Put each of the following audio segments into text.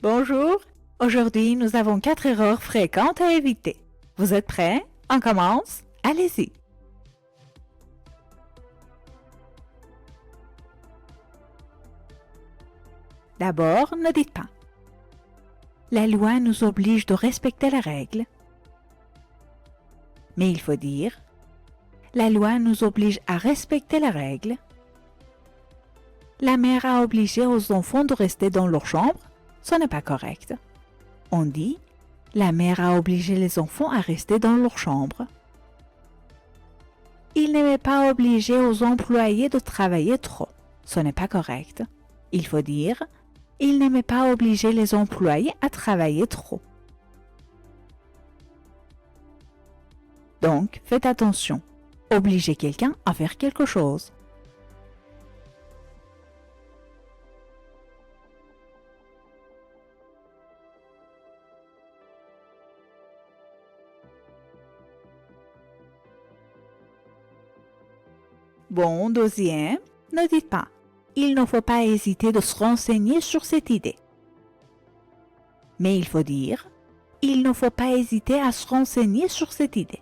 Bonjour, aujourd'hui nous avons 4 erreurs fréquentes à éviter. Vous êtes prêts? On commence? Allez-y. D'abord, ne dites pas. La loi nous oblige de respecter la règle. Mais il faut dire, la loi nous oblige à respecter la règle. La mère a obligé aux enfants de rester dans leur chambre. Ce n'est pas correct. On dit, la mère a obligé les enfants à rester dans leur chambre. Il n'aimait pas obliger aux employés de travailler trop. Ce n'est pas correct. Il faut dire, il n'aimait pas obliger les employés à travailler trop. Donc, faites attention. Obliger quelqu'un à faire quelque chose. Bon, deuxième, ne dites pas. Il ne faut pas hésiter de se renseigner sur cette idée. Mais il faut dire, il ne faut pas hésiter à se renseigner sur cette idée.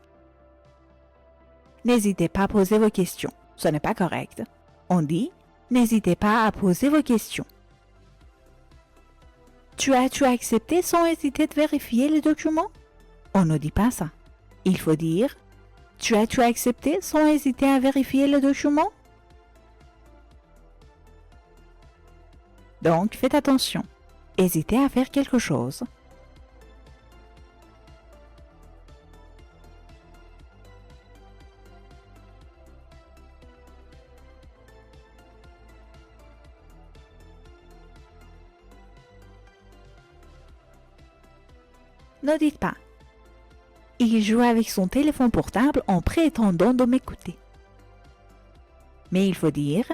N'hésitez pas à poser vos questions. Ce n'est pas correct. On dit, n'hésitez pas à poser vos questions. Tu as-tu accepté sans hésiter de vérifier les documents? On ne dit pas ça. Il faut dire, tu as-tu accepté sans hésiter à vérifier les documents? Donc, faites attention. Hésitez à faire quelque chose. Ne dites pas. Il joue avec son téléphone portable en prétendant de m'écouter. Mais il faut dire,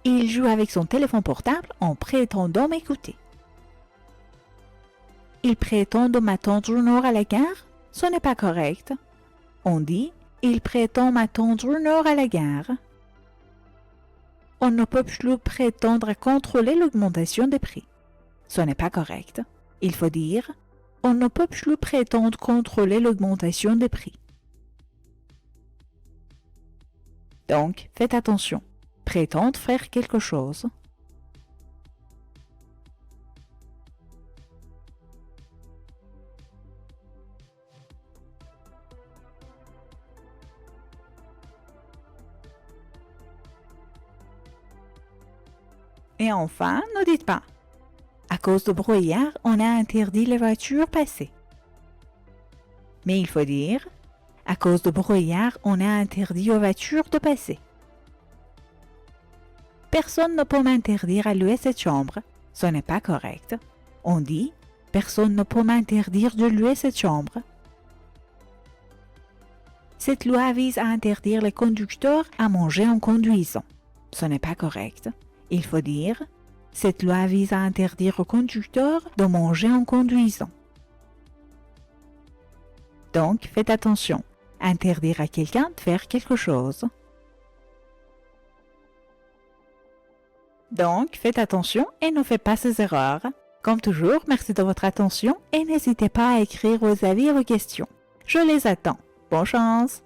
il joue avec son téléphone portable en prétendant m'écouter. Il prétend de m'attendre 1 heure à la gare? Ce n'est pas correct. On dit, il prétend m'attendre 1 heure à la gare. On ne peut plus prétendre à contrôler l'augmentation des prix. Ce n'est pas correct. Il faut dire, on ne peut plus prétendre contrôler l'augmentation des prix. Donc, faites attention. Prétendre faire quelque chose. Et enfin, ne dites pas. À cause de brouillard, on a interdit les voitures passer. Mais il faut dire, à cause de brouillard, on a interdit aux voitures de passer. Personne ne peut m'interdire à louer cette chambre. Ce n'est pas correct. On dit, personne ne peut m'interdire de louer cette chambre. Cette loi vise à interdire les conducteurs à manger en conduisant. Ce n'est pas correct. Il faut dire, cette loi vise à interdire aux conducteurs de manger en conduisant. Donc, faites attention. Interdire à quelqu'un de faire quelque chose. Donc, faites attention et ne faites pas ces erreurs. Comme toujours, merci de votre attention et n'hésitez pas à écrire vos avis et vos questions. Je les attends. Bonne chance!